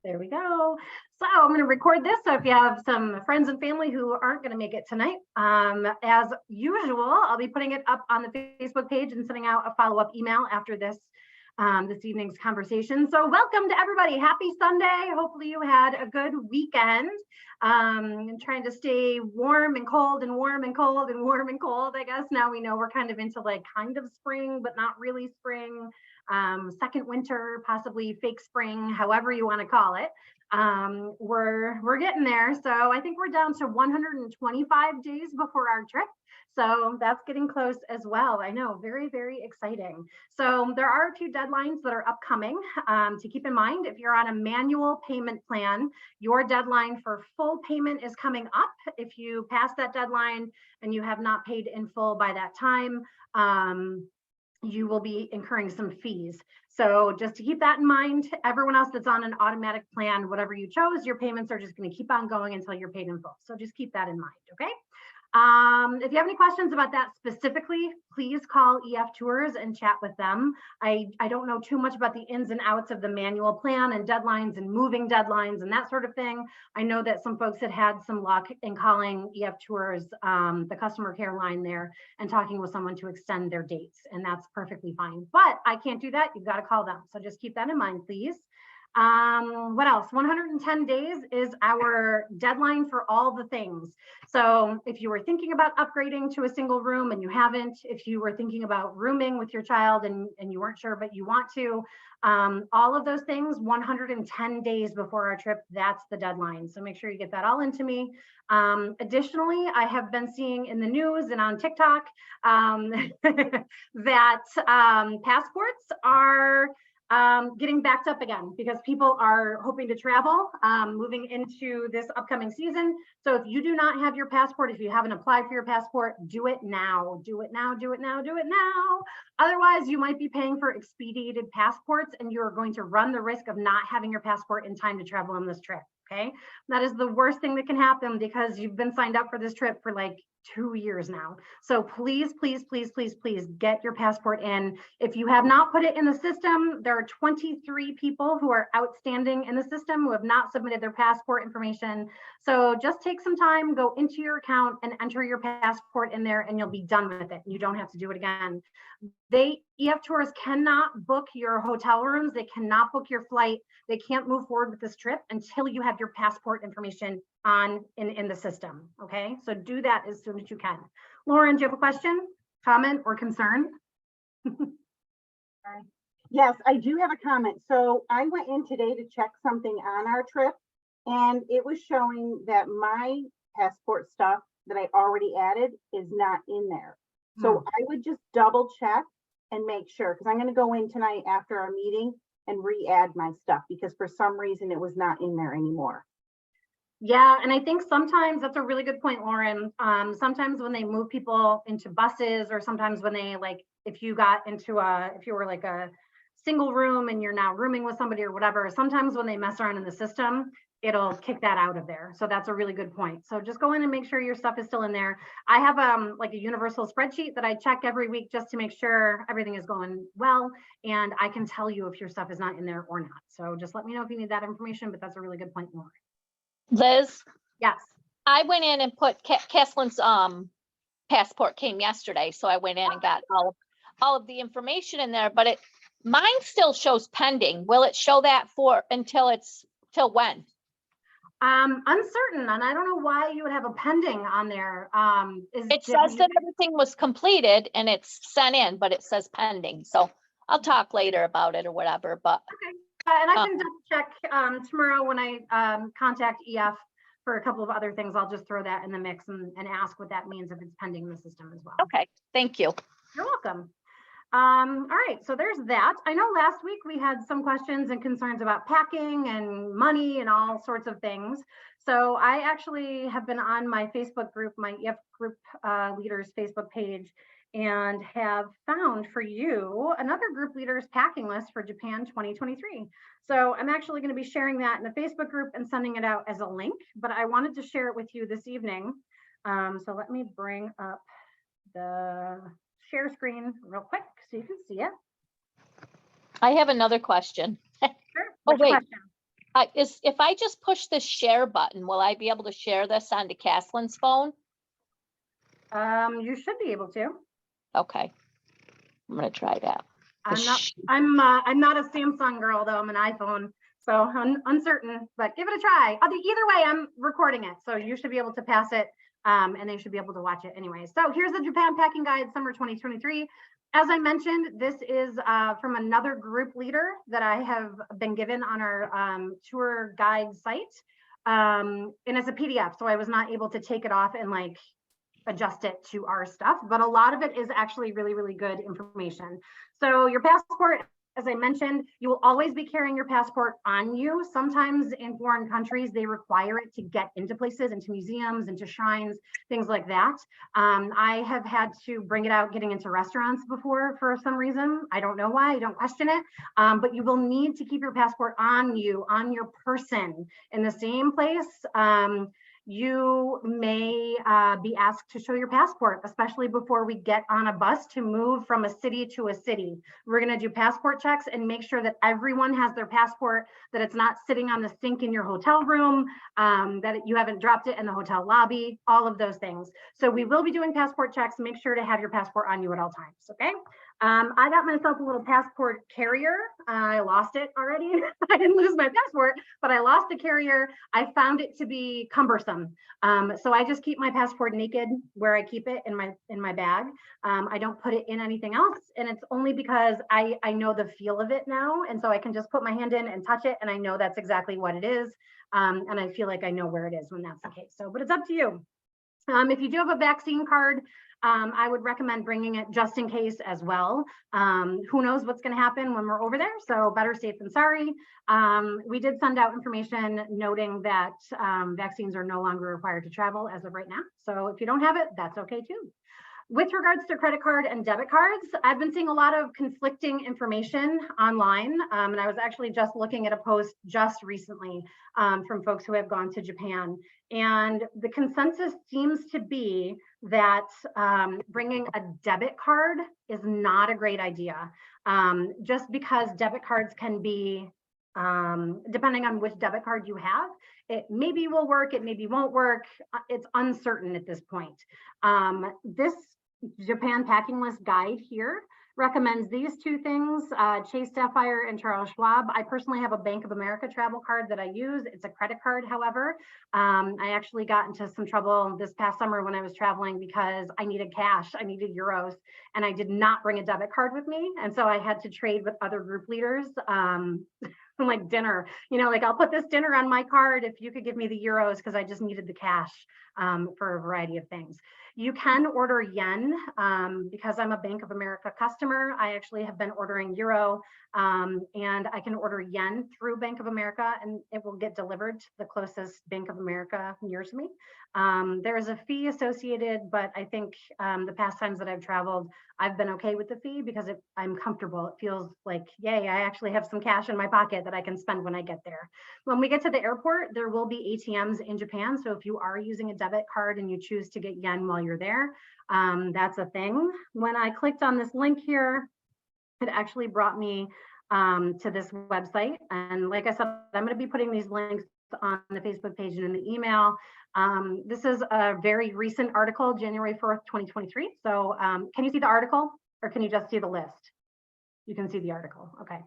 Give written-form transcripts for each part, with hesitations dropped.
There we go. So I'm going to record this. So if you have some friends and family who aren't going to make it tonight, as usual, I'll be putting it up on the Facebook page and sending out a follow-up email after this evening's conversation. So welcome to everybody. Happy Sunday. Hopefully you had a good weekend. Trying to stay warm and cold and warm and cold and warm and cold. I guess now we know we're kind of into like kind of spring, but not really spring. Second winter, possibly fake spring, however you want to call it. We're getting there. So I think we're down to 125 days before our trip. So that's getting close as well. I know, very, very exciting. So there are a few deadlines that are upcoming to keep in mind. If you're on a manual payment plan, your deadline for full payment is coming up. If you pass that deadline and you have not paid in full by that time, you will be incurring some fees. So just to keep that in mind, everyone else that's on an automatic plan, whatever you chose, your payments are just going to keep on going until you're paid in full. So just keep that in mind, okay? If you have any questions about that specifically, please call EF Tours and chat with them. I don't know too much about the ins and outs of the manual plan and deadlines and moving deadlines and that sort of thing. I know that some folks had some luck in calling EF Tours, the customer care line there, and talking with someone to extend their dates, and that's perfectly fine. But I can't do that. You've got to call them. So just keep that in mind, please. What else? 110 days is our deadline for all the things. So if you were thinking about upgrading to a single room and you haven't, if you were thinking about rooming with your child and you weren't sure, but you want to, all of those things, 110 days before our trip, that's the deadline. So make sure you get that all into me. Additionally, I have been seeing in the news and on TikTok that passports are getting backed up again because people are hoping to travel moving into this upcoming season. So if you do not have your passport, if you haven't applied for your passport, do it now. Do it now, do it now, do it now. Otherwise, you might be paying for expedited passports and you're going to run the risk of not having your passport in time to travel on this trip. Okay, that is the worst thing that can happen because you've been signed up for this trip for like 2 years now. So please, please, please, please, please get your passport in. If you have not put it in the system, there are 23 people who are outstanding in the system who have not submitted their passport information. So just take some time, go into your account and enter your passport in there and you'll be done with it. You don't have to do it again. EF Tours cannot book your hotel rooms. They cannot book your flight. They can't move forward with this trip until you have your passport information in the system. Okay, so do that as soon as you can. Lauren, do you have a question, comment, or concern? Yes, I do have a comment. So I went in today to check something on our trip, and it was showing that my passport stuff that I already added is not in there. So I would just double check and make sure, because I'm going to go in tonight after our meeting and re-add my stuff because for some reason it was not in there anymore. Yeah, and I think sometimes that's a really good point, Lauren. Sometimes when they move people into buses, or sometimes when they if you were like a single room and you're now rooming with somebody or whatever, sometimes when they mess around in the system, it'll kick that out of there. So that's a really good point. So just go in and make sure your stuff is still in there. I have like a universal spreadsheet that I check every week just to make sure everything is going well. And I can tell you if your stuff is not in there or not. So just let me know if you need that information, but that's a really good point, Lauren. Liz? Yes. I went in and put Keslin's passport came yesterday. So I went in and got all of the information in there, but mine still shows pending. Will it show that till when? Uncertain, and I don't know why you would have a pending on there. It says that everything was completed and it's sent in, but it says pending. So I'll talk later about it or whatever, but. Okay. And I can double check tomorrow when I contact EF for a couple of other things. I'll just throw that in the mix and ask what that means if it's pending in the system as well. Okay, thank you. You're welcome. All right, so there's that. I know last week we had some questions and concerns about packing and money and all sorts of things. So I actually have been on my Facebook group, my EF group leaders Facebook page, and have found for you another group leaders packing list for Japan 2023. So I'm actually going to be sharing that in the Facebook group and sending it out as a link, but I wanted to share it with you this evening. So let me bring up the share screen real quick so you can see it. I have another question. Sure. What's your question? If I just push this share button, will I be able to share this onto Caslin's phone? You should be able to. Okay, I'm gonna try that. I'm not a Samsung girl though. I'm an iPhone, so uncertain. But give it a try. Either way, I'm recording it, so you should be able to pass it, and they should be able to watch it anyway. So here's the Japan Packing Guide Summer 2023. As I mentioned, this is from another group leader that I have been given on our tour guide site, and it's a PDF, so I was not able to take it off and like adjust it to our stuff, but a lot of it is actually really, really good information. So your passport, as I mentioned, you will always be carrying your passport on you. Sometimes in foreign countries, they require it to get into places, into museums, into shrines, things like that. I have had to bring it out getting into restaurants before for some reason. I don't know why, I don't question it, but you will need to keep your passport on you, on your person in the same place. You may be asked to show your passport, especially before we get on a bus to move from a city to a city. We're going to do passport checks and make sure that everyone has their passport, that it's not sitting on the sink in your hotel room, that you haven't dropped it in the hotel lobby, all of those things. So we will be doing passport checks. Make sure to have your passport on you at all times, okay? I got myself a little passport carrier. I lost it already. I didn't lose my passport, but I lost the carrier. I found it to be cumbersome. So I just keep my passport naked where I keep it in my bag. I don't put it in anything else. And it's only because I know the feel of it now. And so I can just put my hand in and touch it. And I know that's exactly what it is. And I feel like I know where it is when that's the case. So, but it's up to you. If you do have a vaccine card, I would recommend bringing it just in case as well. Who knows what's going to happen when we're over there, so better safe than sorry. We did send out information noting that vaccines are no longer required to travel as of right now. So if you don't have it, that's okay too. With regards to credit card and debit cards, I've been seeing a lot of conflicting information online. And I was actually just looking at a post just recently from folks who have gone to Japan. And the consensus seems to be that bringing a debit card is not a great idea. Just because debit cards can be, depending on which debit card you have, it maybe will work, it maybe won't work. It's uncertain at this point. This Japan Packing List guide here recommends these two things, Chase Sapphire and Charles Schwab. I personally have a Bank of America travel card that I use. It's a credit card, however. I actually got into some trouble this past summer when I was traveling because I needed cash, I needed euros, and I did not bring a debit card with me. And so I had to trade with other group leaders. Like dinner, you know, like I'll put this dinner on my card if you could give me the euros because I just needed the cash for a variety of things. You can order yen because I'm a Bank of America customer. I actually have been ordering euro and I can order yen through Bank of America and it will get delivered to the closest Bank of America near to me. There is a fee associated, but I think the past times that I've traveled, I've been okay with the fee because I'm comfortable. It feels like, yay, I actually have some cash in my pocket that I can spend when I get there. When we get to the airport, there will be ATMs in Japan. So if you are using a debit card and you choose to get yen while you're there, that's a thing. When I clicked on this link here, it actually brought me to this website. And like I said, I'm going to be putting these links on the Facebook page and in the email. This is a very recent article, January 4th, 2023. So can you see the article or can you just see the list? You can see the article. Okay.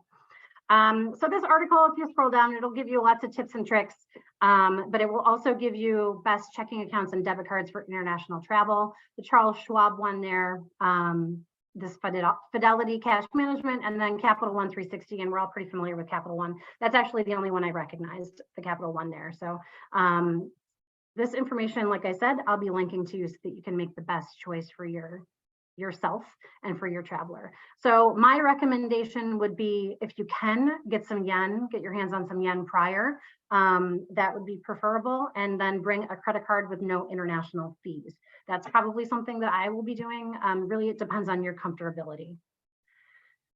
So this article, if you scroll down, it'll give you lots of tips and tricks, but it will also give you best checking accounts and debit cards for international travel. The Charles Schwab one there, this Fidelity Cash Management, and then Capital One 360, and we're all pretty familiar with Capital One. That's actually the only one I recognized, the Capital One there. So this information, like I said, I'll be linking to you so that you can make the best choice for yourself and for your traveler. So my recommendation would be, if you can get some yen, get your hands on some yen prior, that would be preferable, and then bring a credit card with no international fees. That's probably something that I will be doing. Really, it depends on your comfortability.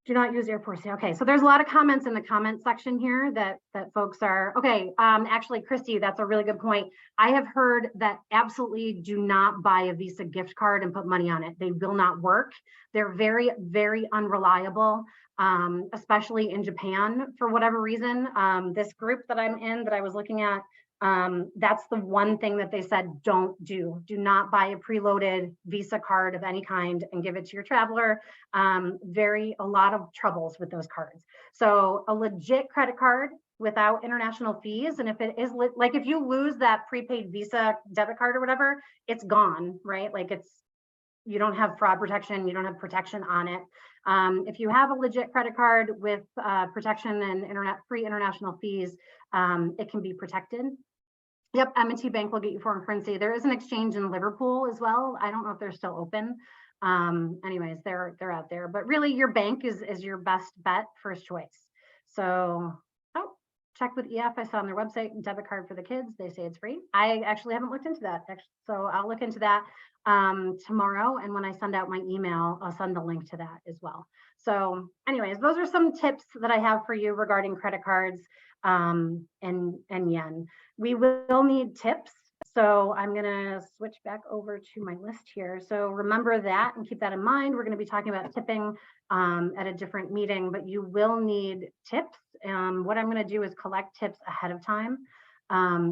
Do not use airports. Okay, so there's a lot of comments in the comment section here that folks are, okay, actually, Christy, that's a really good point. I have heard that absolutely do not buy a Visa gift card and put money on it. They will not work. They're very, very unreliable. especially in Japan for whatever reason. This group that I'm in, that I was looking at, that's the one thing that they said, don't do. Do not buy a preloaded Visa card of any kind and give it to your traveler. A lot of troubles with those cards. So a legit credit card without international fees. And if it is like, if you lose that prepaid Visa debit card or whatever, it's gone, right? Like you don't have fraud protection, you don't have protection on it. If you have a legit credit card with protection and free international fees, it can be protected. Yep, M&T Bank will get you foreign currency. There is an exchange in Liverpool as well. I don't know if they're still open. Anyways, they're out there, but really your bank is your best bet, first choice. So, check with EF. I saw on their website, debit card for the kids. They say it's free. I actually haven't looked into that. So I'll look into that tomorrow. And when I send out my email, I'll send the link to that as well. So anyways, those are some tips that I have for you regarding credit cards and yen. We will need tips. So I'm going to switch back over to my list here. So remember that and keep that in mind. We're going to be talking about tipping at a different meeting, but you will need tips. What I'm going to do is collect tips ahead of time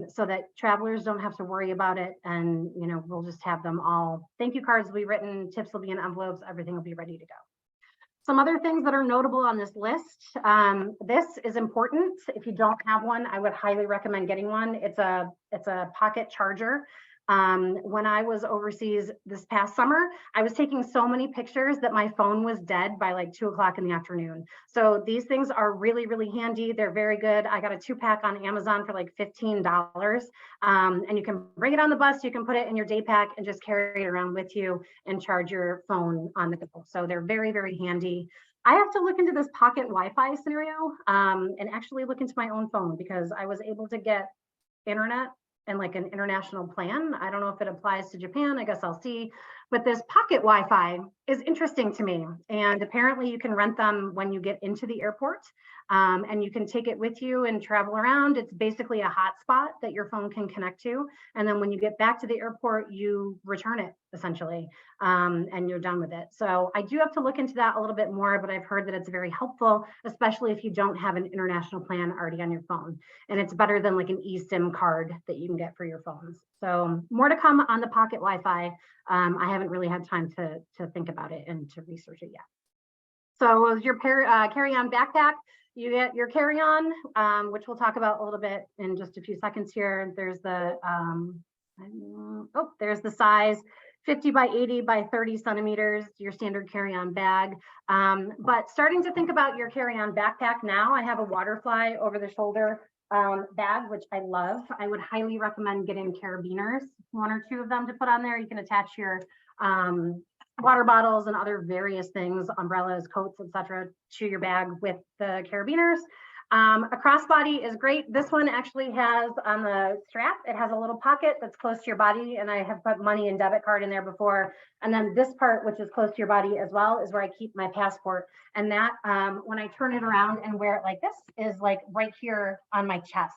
so that travelers don't have to worry about it. And, we'll just have them all. Thank you cards will be written, tips will be in envelopes, everything will be ready to go. Some other things that are notable on this list. This is important. If you don't have one, I would highly recommend getting one. It's a pocket charger. When I was overseas this past summer, I was taking so many pictures that my phone was dead by like 2 o'clock in the afternoon. So these things are really, really handy. They're very good. I got a 2-pack on Amazon for like $15. And you can bring it on the bus. You can put it in your day pack and just carry it around with you and charge your phone on the go. So they're very, very handy. I have to look into this pocket Wi-Fi scenario and actually look into my own phone because I was able to get internet and like an international plan. I don't know if it applies to Japan. I guess I'll see. But this pocket Wi-Fi is interesting to me. And apparently you can rent them when you get into the airport and you can take it with you and travel around. It's basically a hotspot that your phone can connect to. And then when you get back to the airport, you return it essentially and you're done with it. So I do have to look into that a little bit more, but I've heard that it's very helpful, especially if you don't have an international plan already on your phone. And it's better than like an eSIM card that you can get for your phones. So more to come on the pocket Wi-Fi. I haven't really had time to think about it and to research it yet. So as your carry-on backpack, you get your carry-on, which we'll talk about a little bit in just a few seconds here. There's the, there's the size, 50 by 80 by 30 centimeters, your standard carry-on bag. But starting to think about your carry-on backpack now, I have a Waterfly over the shoulder bag, which I love. I would highly recommend getting carabiners, 1 or 2 of them to put on there. You can attach your water bottles and other various things, umbrellas, coats, etc., to your bag with the carabiners. A crossbody is great. This one actually has on the strap, it has a little pocket that's close to your body, and I have put money and debit card in there before. And then this part, which is close to your body as well, is where I keep my passport. And that, when I turn it around and wear it like this, is like right here on my chest,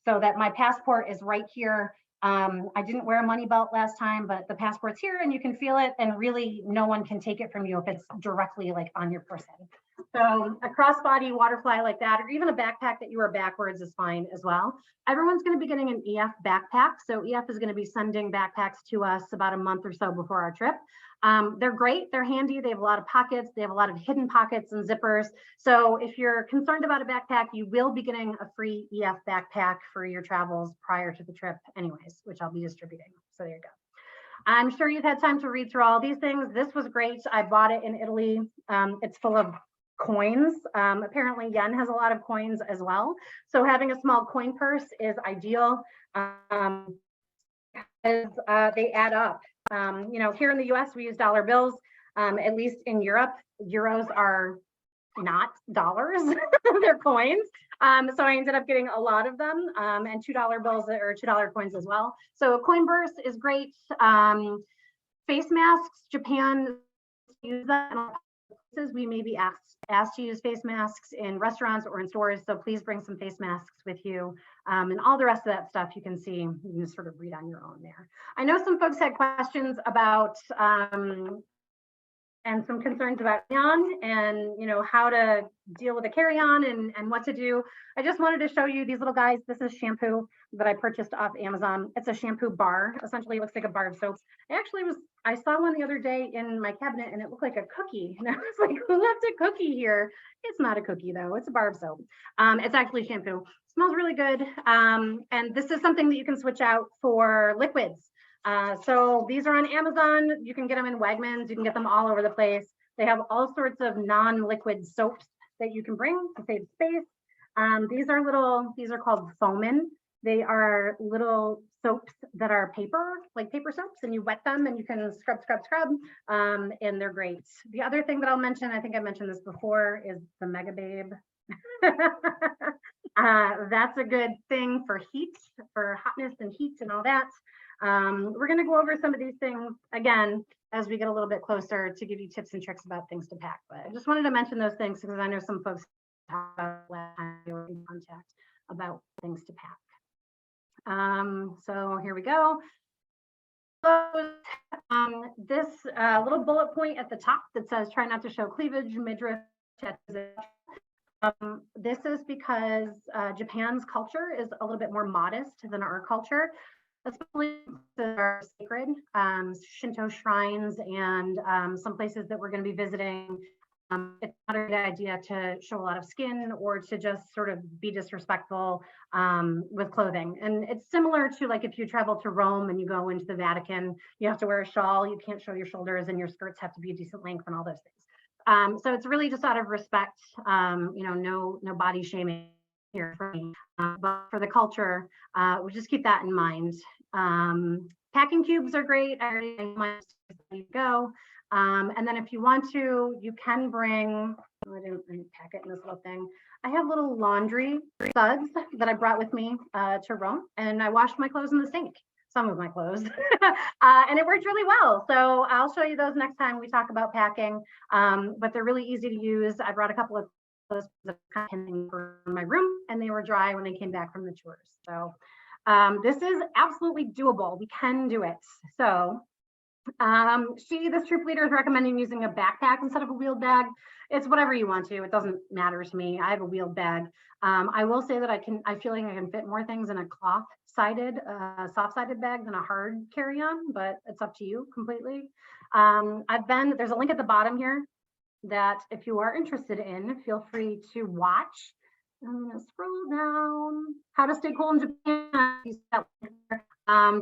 so that my passport is right here. I didn't wear a money belt last time, but the passport's here and you can feel it, and really no one can take it from you if it's directly like on your person. So a crossbody Waterfly like that, or even a backpack that you wear backwards is fine as well. Everyone's going to be getting an EF backpack. So EF is going to be sending backpacks to us about a month or so before our trip. They're great. They're handy. They have a lot of pockets. They have a lot of hidden pockets and zippers. So if you're concerned about a backpack, you will be getting a free EF backpack for your travels prior to the trip anyways, which I'll be distributing. So there you go. I'm sure you've had time to read through all these things. This was great. I bought it in Italy. It's full of coins. Apparently yen has a lot of coins as well. So having a small coin purse is ideal as they add up. Here in the US, we use dollar bills. At least in Europe, euros are not dollars, they're coins. So I ended up getting a lot of them and $2 bills or $2 coins as well. So a coin purse is great. Face masks, Japan use that in all places. We may be asked to use face masks in restaurants or in stores. So please bring some face masks with you. And all the rest of that stuff you can see, you can sort of read on your own there. I know some folks had questions about and some concerns about carry-on and, you know, how to deal with a carry-on and what to do. I just wanted to show you these little guys. This is shampoo that I purchased off Amazon. It's a shampoo bar. Essentially, it looks like a bar of soaps. I saw one the other day in my cabinet and it looked like a cookie. And I was like, who left a cookie here? It's not a cookie though, it's a bar of soap. It's actually shampoo. Smells really good. And this is something that you can switch out for liquids. So these are on Amazon. You can get them in Wegmans. You can get them all over the place. They have all sorts of non-liquid soaps that you can bring to save space. These are called Foamin. They are little soaps that are paper, like paper soaps, and you wet them and you can scrub, and they're great. The other thing that I'll mention, I think I mentioned this before, is the Mega Babe. That's a good thing for heat, for hotness and heat and all that. We're going to go over some of these things again as we get a little bit closer to give you tips and tricks about things to pack. But I just wanted to mention those things because I know some folks talked about last time they were in contact about things to pack. So here we go. This little bullet point at the top that says try not to show cleavage, midriff, this is because Japan's culture is a little bit more modest than our culture, especially our sacred Shinto shrines and some places that we're going to be visiting. It's not a good idea to show a lot of skin or to just sort of be disrespectful with clothing. And it's similar to like if you travel to Rome and you go into the Vatican, you have to wear a shawl, you can't show your shoulders, and your skirts have to be a decent length and all those things. So it's really just out of respect, you know, no body shaming here for me, but for the culture, we'll just keep that in mind. Packing cubes are great. I already go. And then if you want to, you can bring, I didn't pack it in this little thing. I have little laundry suds that I brought with me to Rome, and I washed my clothes in the sink, some of my clothes, and it worked really well. So I'll show you those next time we talk about packing, but they're really easy to use. I brought a couple of clothes in my room, and they were dry when I came back from the tours. So this is absolutely doable. We can do it. So this troop leader is recommending using a backpack instead of a wheeled bag. It's whatever you want to. It doesn't matter to me. I have a wheeled bag. I will say that I feel like I can fit more things in a cloth-sided, soft-sided bag than a hard carry-on, but it's up to you completely. There's a link at the bottom here that if you are interested in, feel free to watch. I'm gonna scroll down. How to stay cool in Japan.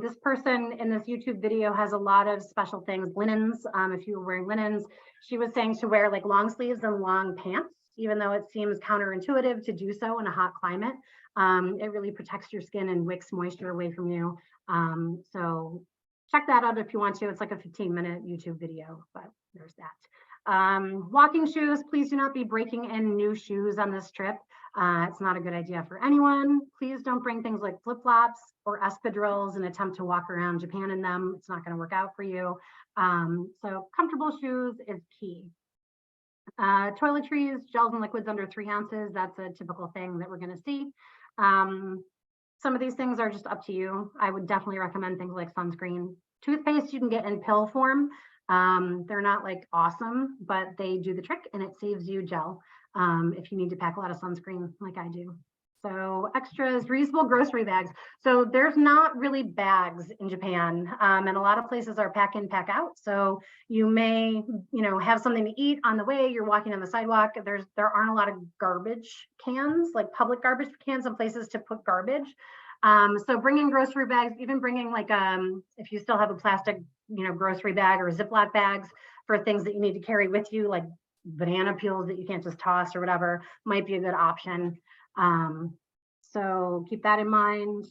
This person in this YouTube video has a lot of special things, linens. If you were wearing linens, she was saying to wear like long sleeves and long pants, even though it seems counterintuitive to do so in a hot climate. It really protects your skin and wicks moisture away from you. So check that out if you want to. It's like a 15-minute YouTube video, but there's that. Walking shoes, please do not be breaking in new shoes on this trip. It's not a good idea for anyone. Please don't bring things like flip-flops or espadrilles and attempt to walk around Japan in them. It's not going to work out for you. So comfortable shoes is key. Toiletries, gels and liquids under 3 ounces. That's a typical thing that we're going to see. Some of these things are just up to you. I would definitely recommend things like sunscreen. Toothpaste you can get in pill form. They're not like awesome, but they do the trick and it saves you gel if you need to pack a lot of sunscreen like I do. So extras, reusable grocery bags. So there's not really bags in Japan, and a lot of places are pack in, pack out. So you may, have something to eat on the way. You're walking on the sidewalk. There aren't a lot of garbage cans, like public garbage cans, and places to put garbage. So bringing grocery bags, even bringing like if you still have a plastic, grocery bag or Ziploc bags for things that you need to carry with you, like banana peels that you can't just toss or whatever, might be a good option. So keep that in mind.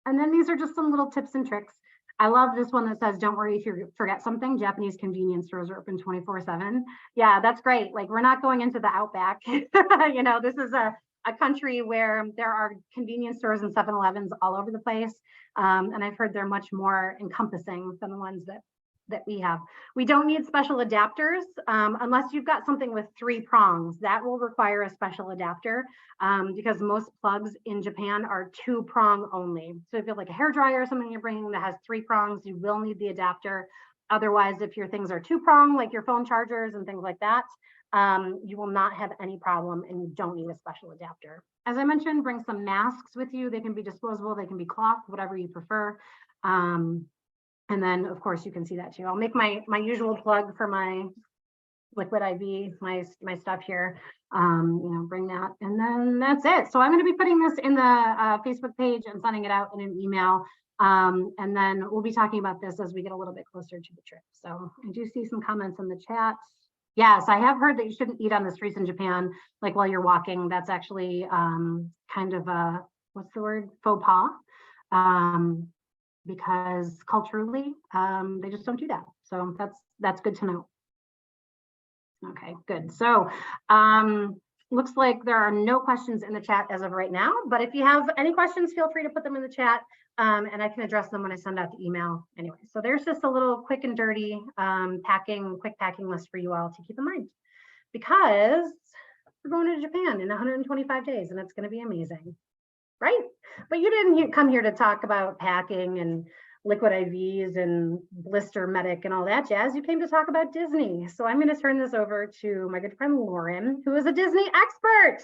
And then these are just some little tips and tricks. I love this one that says, don't worry if you forget something. Japanese convenience stores are open 24/7. Yeah, that's great. Like, we're not going into the outback. This is a country where there are convenience stores and 7-Elevens all over the place. And I've heard they're much more encompassing than the ones that we have. We don't need special adapters unless you've got something with 3 prongs. That will require a special adapter because most plugs in Japan are 2-prong only. So if you have like a hair dryer or something you're bringing that has 3 prongs, you will need the adapter. Otherwise, if your things are two-prong, like your phone chargers and things like that, you will not have any problem and you don't need a special adapter. As I mentioned, bring some masks with you. They can be disposable, they can be cloth, whatever you prefer. And then of course you can see that too. I'll make my usual plug for my liquid IV, my stuff here. Bring that, and then that's it. So I'm going to be putting this in the Facebook page and sending it out in an email. And then we'll be talking about this as we get a little bit closer to the trip. So I do see some comments in the chat. Yes, I have heard that you shouldn't eat on the streets in Japan, like while you're walking. That's actually kind of a, what's the word, faux pas, because culturally they just don't do that. So that's good to know. Okay, good. So looks like there are no questions in the chat as of right now, but if you have any questions, feel free to put them in the chat and I can address them when I send out the email anyway. So there's just a little quick and dirty quick packing list for you all to keep in mind, because we're going to Japan in 125 days and it's going to be amazing, right? But you didn't come here to talk about packing and liquid IVs and blister medic and all that jazz. You came to talk about Disney. So I'm going to turn this over to my good friend Lauren, who is a Disney expert,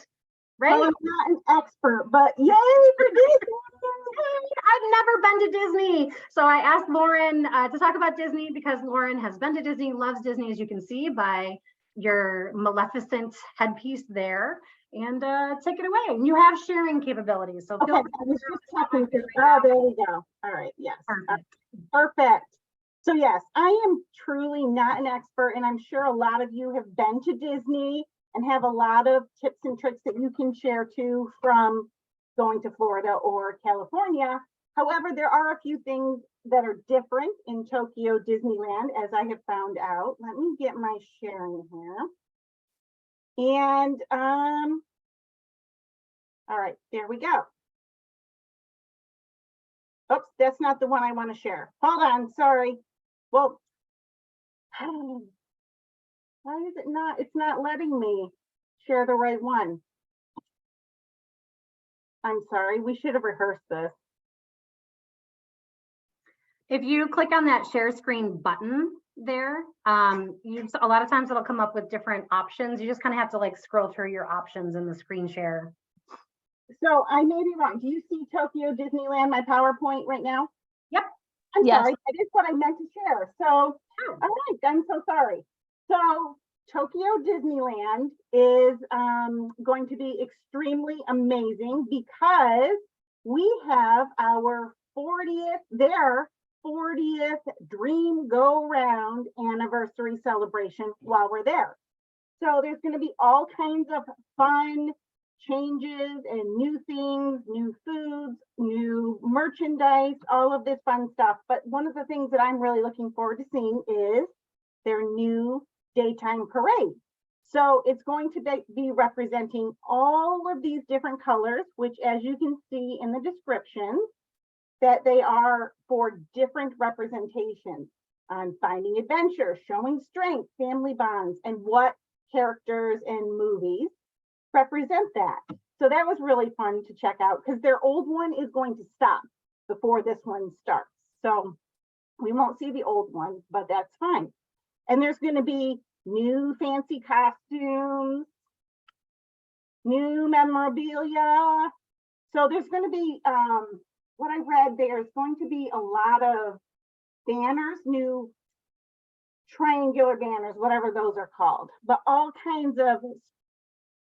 right? Well, I'm not an expert, but yay for Disney! I've never been to Disney. So I asked Lauren to talk about Disney because Lauren has been to Disney, loves Disney, as you can see by your Maleficent headpiece there. And take it away. And you have sharing capabilities. So okay, I was just checking. Oh, there we go. All right, yes. Perfect. So yes, I am truly not an expert, and I'm sure a lot of you have been to Disney and have a lot of tips and tricks that you can share too from going to Florida or California. However, there are a few things that are different in Tokyo Disneyland, as I have found out. Let me get my sharing here. And all right, there we go. Oops, that's not the one I want to share. Hold on, sorry. Well, why is it not? It's not letting me share the right one. I'm sorry, we should have rehearsed this. If you click on that share screen button there, a lot of times it'll come up with different options. You just kind of have to like scroll through your options in the screen share. So I may be wrong. Do you see Tokyo Disneyland, my PowerPoint right now? Yep. I'm Yes. sorry, that is what I meant to share. So, all right, I'm so sorry. So Tokyo Disneyland is going to be extremely amazing because we have our 40th Dream Go Round anniversary celebration while we're there. So there's going to be all kinds of fun changes and new things, new foods, new merchandise, all of this fun stuff. But one of the things that I'm really looking forward to seeing is their new daytime parade. So it's going to be representing all of these different colors, which as you can see in the description, that they are for different representations on finding adventure, showing strength, family bonds, and what characters and movies represent that. So that was really fun to check out because their old one is going to stop before this one starts. So we won't see the old one, but that's fine. And there's going to be new fancy costumes, new memorabilia. So there's going to be, what I read, there's going to be a lot of banners, new triangular banners, whatever those are called, but all kinds of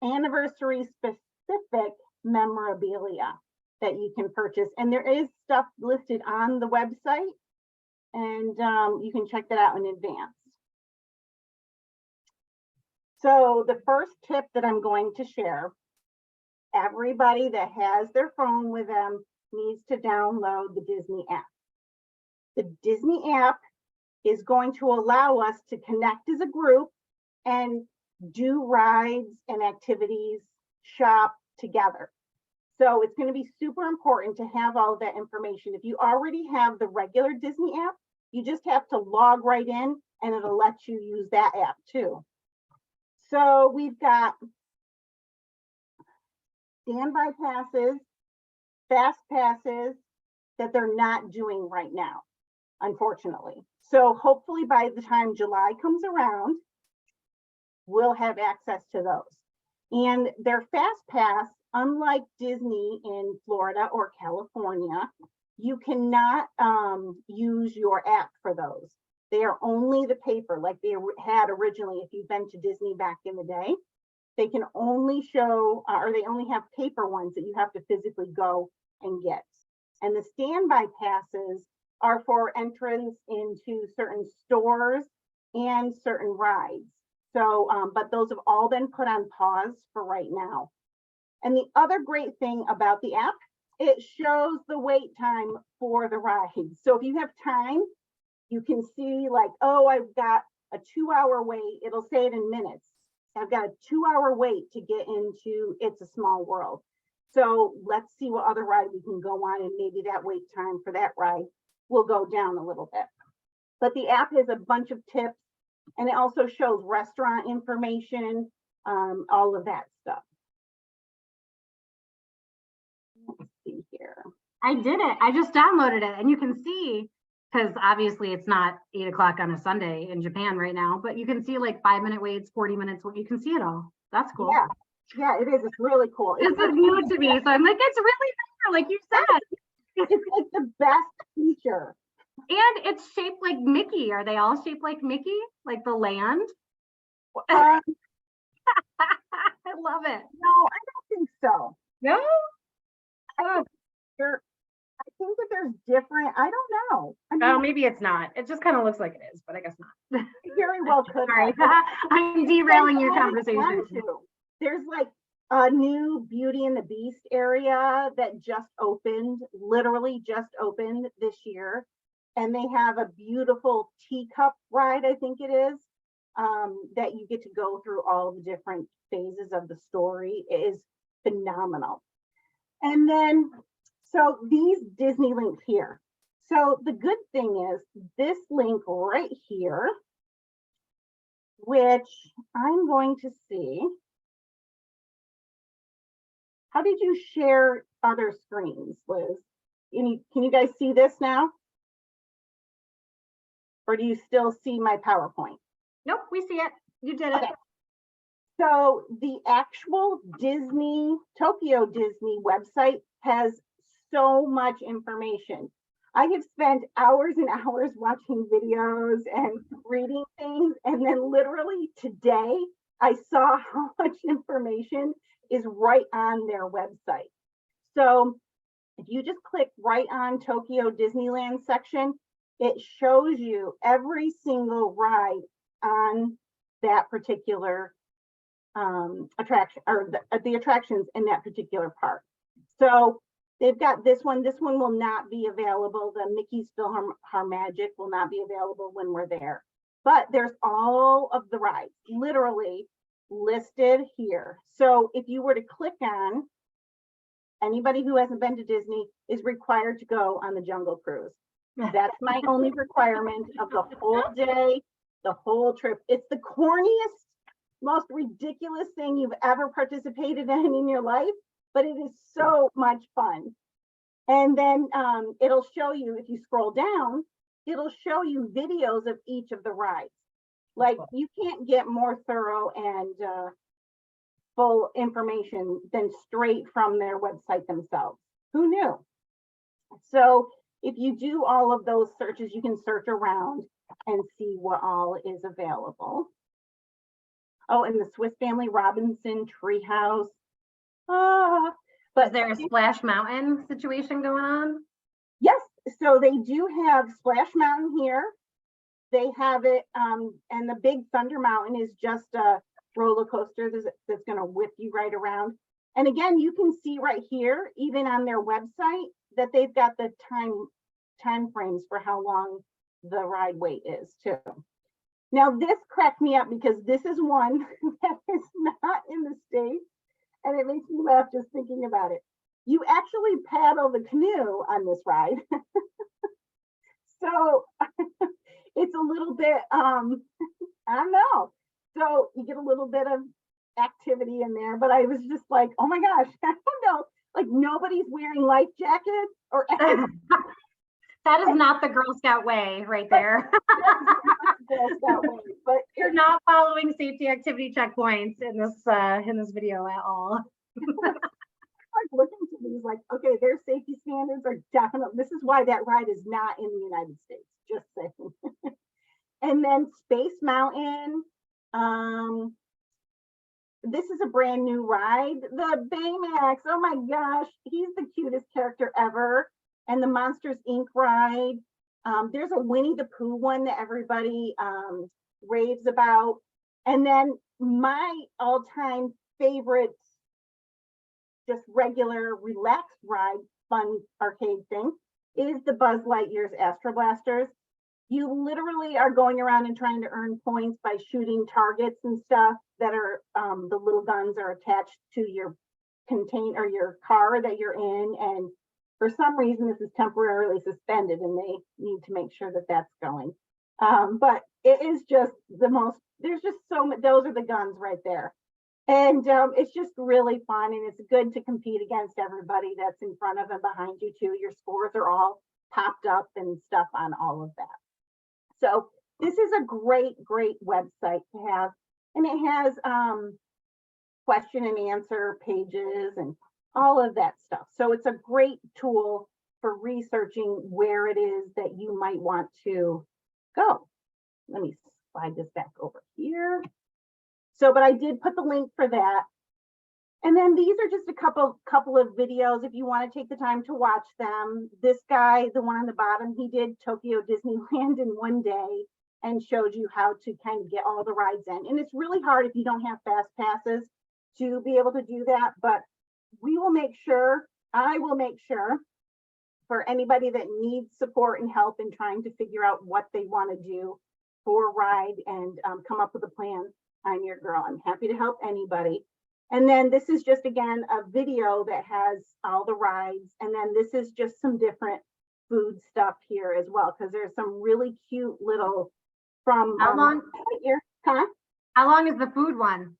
anniversary specific memorabilia that you can purchase. And there is stuff listed on the website and you can check that out in advance. So the first tip that I'm going to share, everybody that has their phone with them needs to download the Disney app. The Disney app is going to allow us to connect as a group and do rides and activities, shop together. So it's going to be super important to have all of that information. If you already have the regular Disney app, you just have to log right in and it'll let you use that app too. So we've got standby passes, fast passes that they're not doing right now. unfortunately. So hopefully by the time July comes around, we'll have access to those. And their Fast Pass, unlike Disney in Florida or California, you cannot use your app for those. They are only the paper, like they had originally. If you've been to Disney back in the day, they can only show, or they only have paper ones that you have to physically go and get. And the standby passes are for entrance into certain stores and certain rides. So, but those have all been put on pause for right now. And the other great thing about the app, it shows the wait time for the rides. So if you have time, you can see like, oh, I've got a 2-hour wait. It'll say it in minutes. I've got a 2-hour wait to get into It's a Small World. So let's see what other ride we can go on, and maybe that wait time for that ride will go down a little bit. But the app has a bunch of tips, and it also shows restaurant information, all of that stuff. Let's see here. I did it. I just downloaded it, and you can see, because obviously it's not 8 o'clock on a Sunday in Japan right now, but you can see like 5-minute waits, 40 minutes. You can see it all. That's cool. Yeah, yeah, it is. It's really cool. This is new to me, so I'm like, it's really there, like you said. It's like the best feature. And it's shaped like Mickey. Are they all shaped like Mickey? Like the land? Um, I love it. no, I don't think so. No? I think that there's different, I don't know. I mean, Oh, maybe it's not. It just kind of looks like it is, but I guess not. it very well could. Sorry. have. I'm derailing your There's conversation. There's like a new Beauty and the Beast area that just opened, literally just opened this year. And they have a beautiful teacup ride, I think it is, that you get to go through all the different phases of the story. It is phenomenal. And then, so these Disney links here. So the good thing is this link right here, which I'm going to see. How did you share other screens, Liz? Can you guys see this now? Or do you still see my PowerPoint? Nope, we see it. You did it. Okay. So the actual Disney, Tokyo Disney website has so much information. I have spent hours and hours watching videos and reading things. And then literally today, I saw how much information is right on their website. So if you just click right on Tokyo Disneyland section, it shows you every single ride on that particular attraction, or the attractions in that particular park. So they've got this one. This one will not be available. The Mickey's PhilharMagic will not be available when we're there. But there's all of the rides literally listed here. So if you were to click on, anybody who hasn't been to Disney is required to go on the Jungle Cruise. That's my only requirement of the whole day, the whole trip. It's the corniest, most ridiculous thing you've ever participated in your life, but it is so much fun. And then it'll show you, if you scroll down, it'll show you videos of each of the rides. Like you can't get more thorough and full information than straight from their website themselves. Who knew? So if you do all of those searches, you can search around and see what all is available. Oh, and the Swiss Family Robinson Treehouse. But is there a Splash Mountain situation going on? Yes, so they do have Splash Mountain here. They have it, and the Big Thunder Mountain is just a roller coaster that's going to whip you right around. And again, you can see right here, even on their website, that they've got the time frames for how long the ride wait is too. Now this cracked me up because this is one that is not in the States, and it makes me laugh just thinking about it. You actually paddle the canoe on this ride. So it's a little bit, I don't know. So you get a little bit of activity in there, but I was just like, oh my gosh, I don't know. Like nobody's wearing life jackets or anything. That is not the Girl Scout way right there. Girl Scout way, but You're not following safety activity checkpoints in this video at all. like looking to these like, okay, their safety standards are definitely, this is why that ride is not in the United States, just saying. And then Space Mountain. This is a brand new ride. The Baymax, oh my gosh, he's the cutest character ever. And the Monsters Inc. ride. There's a Winnie the Pooh one that everybody raves about. And then my all-time favorite, just regular relaxed ride, fun arcade thing, is the Buzz Lightyear's Astro Blasters. You literally are going around and trying to earn points by shooting targets and stuff that are, the little guns are attached to your container or your car that you're in. And for some reason, this is temporarily suspended and they need to make sure that that's going. But it is just the most, there's just so many, those are the guns right there. And it's just really fun, and it's good to compete against everybody that's in front of and behind you too. Your scores are all popped up and stuff on all of that. So this is a great website to have, and it has question and answer pages and all of that stuff. So it's a great tool for researching where it is that you might want to go. Let me slide this back over here. So, but I did put the link for that. And then these are just a couple of videos if you want to take the time to watch them. This guy, the one on the bottom, he did Tokyo Disneyland in one day and showed you how to kind of get all the rides in. And it's really hard if you don't have fast passes to be able to do that, but we will make sure, I will make sure for anybody that needs support and help in trying to figure out what they want to do for a ride and come up with a plan. I'm your girl. I'm happy to help anybody. And then this is just, again, a video that has all the rides. And then this is just some different food stuff here as well, because there's some really cute little from How long? Here. Huh? How long is the food one?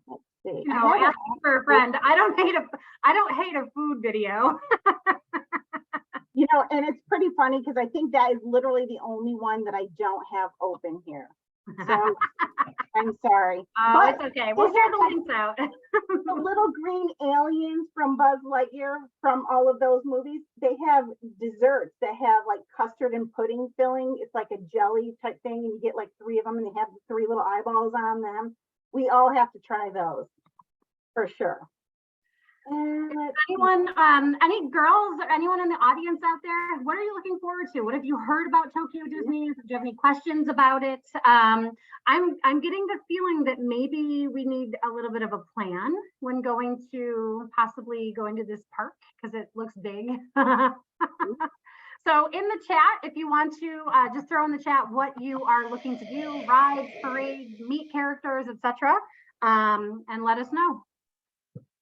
Let's see. You know, ask for a friend. I don't hate a food video. You know, and it's pretty funny because I think that is literally the only one that I don't have open here. So I'm sorry. Oh, but it's okay. We'll share the links out. the little green aliens from Buzz Lightyear from all of those movies, they have desserts that have like custard and pudding filling. It's like a jelly type thing, and you get like 3 of them, and they have 3 little eyeballs on them. We all have to try those for sure. Anyone, any girls or anyone in the audience out there, what are you looking forward to? What have you heard about Tokyo Disney? Do you have any questions about it? I'm getting the feeling that maybe we need a little bit of a plan when possibly going to this park, because it looks big. So in the chat, if you want to just throw in the chat what you are looking to do, rides, parades, meet characters, etc., and let us know.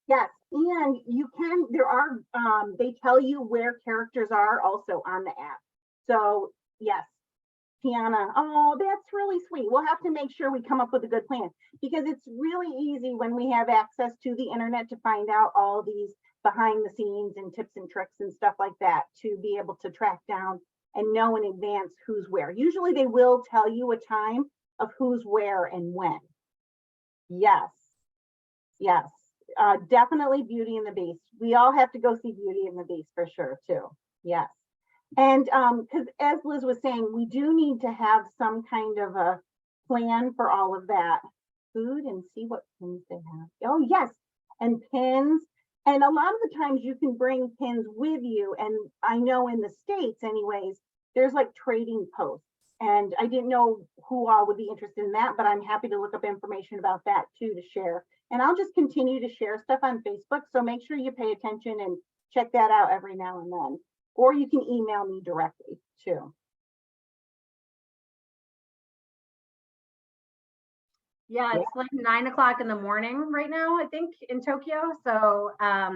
Yes, and you can, there are, they tell you where characters are also on the app. So yes, Tiana, oh, that's really sweet. We'll have to make sure we come up with a good plan, because it's really easy when we have access to the internet to find out all these behind the scenes and tips and tricks and stuff like that, to be able to track down and know in advance who's where. Usually they will tell you a time of who's where and when. Yes, yes. Definitely Beauty and the Beast. We all have to go see Beauty and the Beast for sure too. Yes. And because as Liz was saying, we do need to have some kind of a plan for all of that. Food, and see what pins they have. Oh yes, and pins. And a lot of the times you can bring pins with you. And I know in the States anyways, there's like trading posts. And I didn't know who all would be interested in that, but I'm happy to look up information about that too to share. And I'll just continue to share stuff on Facebook. So make sure you pay attention and check that out every now and then. Or you can email me directly too. Yeah, it's like 9 o'clock in the morning right now, I think, in Tokyo. So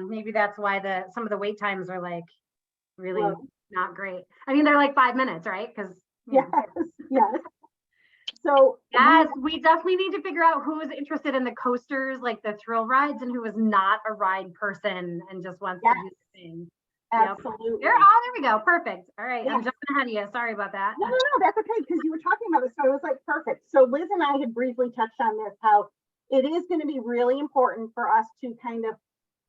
maybe that's why some of the wait times are like really not great. I mean, they're like 5 minutes, right? Because yes, yes. So Yes, we definitely need to figure out who is interested in the coasters, like the thrill rides, and who is not a ride person and just wants to do the thing. Yep. absolutely. There we go. Perfect. All right. I'm jumping ahead of you. Sorry about that. No, that's okay, because you were talking about it, so it was like perfect. So Liz and I had briefly touched on this, how it is going to be really important for us to kind of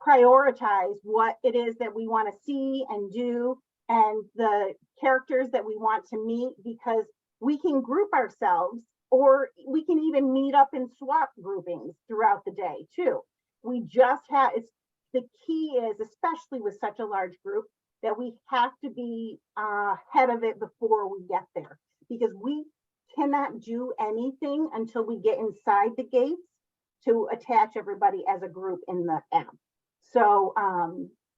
prioritize what it is that we want to see and do, and the characters that we want to meet, because we can group ourselves, or we can even meet up in swap groupings throughout the day too. We just have, it's, the key is, especially with such a large group, that we have to be ahead of it before we get there, because we cannot do anything until we get inside the gates to attach everybody as a group in the app. So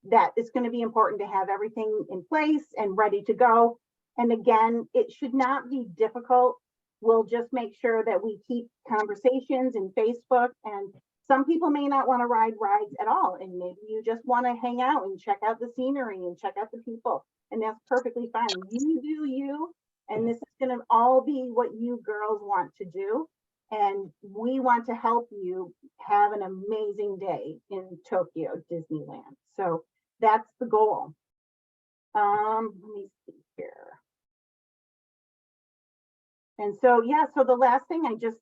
that is going to be important to have everything in place and ready to go. And again, it should not be difficult. We'll just make sure that we keep conversations in Facebook, and some people may not want to ride rides at all, and maybe you just want to hang out and check out the scenery and check out the people, and that's perfectly fine. You do you, and this is going to all be what you girls want to do, and we want to help you have an amazing day in Tokyo Disneyland. So that's the goal. Let me see here. And so, yeah, so the last thing, I just,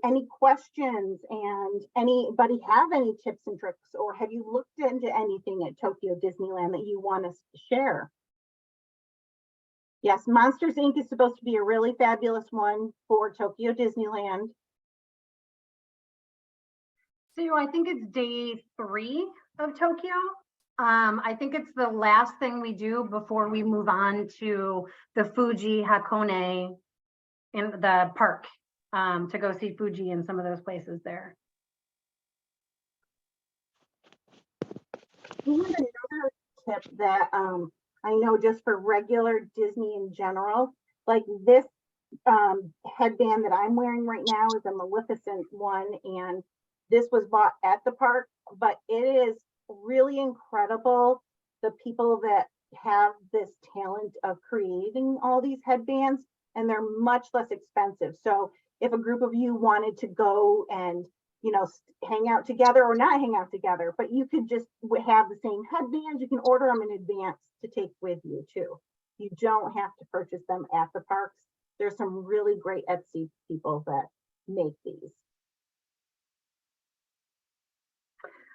any questions, and anybody have any tips and tricks, or have you looked into anything at Tokyo Disneyland that you want us to share? Yes, Monsters Inc. is supposed to be a really fabulous one for Tokyo Disneyland. So I think it's day 3 of Tokyo. I think it's the last thing we do before we move on to the Fuji Hakone in the park, to go see Fuji and some of those places there. Another tip that I know, just for regular Disney in general, like this headband that I'm wearing right now is a Maleficent one, and this was bought at the park, but it is really incredible, the people that have this talent of creating all these headbands, and they're much less expensive. So if a group of you wanted to go and, you know, hang out together, or not hang out together, but you could just have the same headbands, you can order them in advance to take with you too. You don't have to purchase them at the parks. There's some really great Etsy people that make these.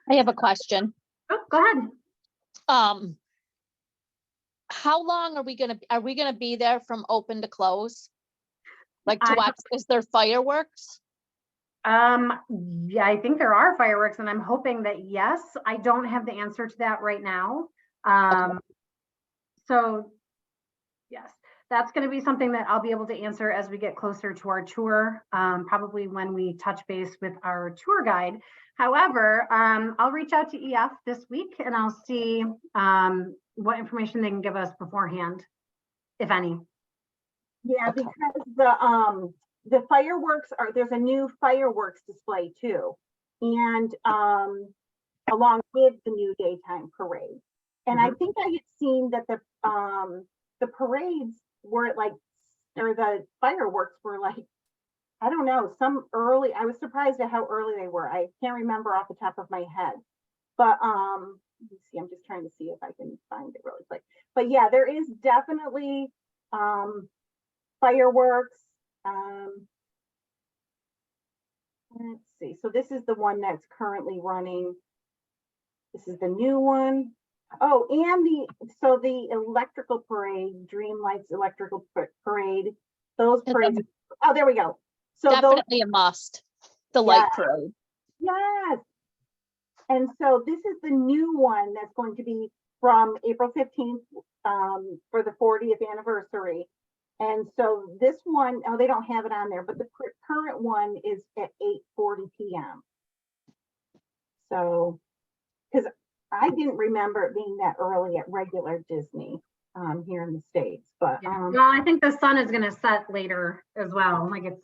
I have a question. Oh, go ahead. How long are we gonna be there from open to close? Like to I- watch, is there fireworks? Yeah, I think there are fireworks, and I'm hoping that yes. I don't have the answer to that right now. So yes, that's going to be something that I'll be able to answer as we get closer to our tour, probably when we touch base with our tour guide. However, I'll reach out to EF this week, and I'll see what information they can give us beforehand, if any. Yeah, Okay. because the fireworks are, there's a new fireworks display too, and along with the new daytime parade. And I think I had seen that the parades were like, or the fireworks were like, I don't know, some early, I was surprised at how early they were. I can't remember off the top of my head, but let me see, I'm just trying to see if I can find it really quick. But yeah, there is definitely fireworks. Let's see, so this is the one that's currently running. This is the new one. Oh, and the electrical parade, Dream Lights electrical parade, those parades. Oh, there we go. So Definitely a must, the light parade. Yes. And so this is the new one that's going to be from April 15th for the 40th anniversary. And so this one, oh, they don't have it on there, but the current one is at 8:40 p.m. So, because I didn't remember it being that early at regular Disney here in the States, but well, I think the sun is going to set later as well. Like it's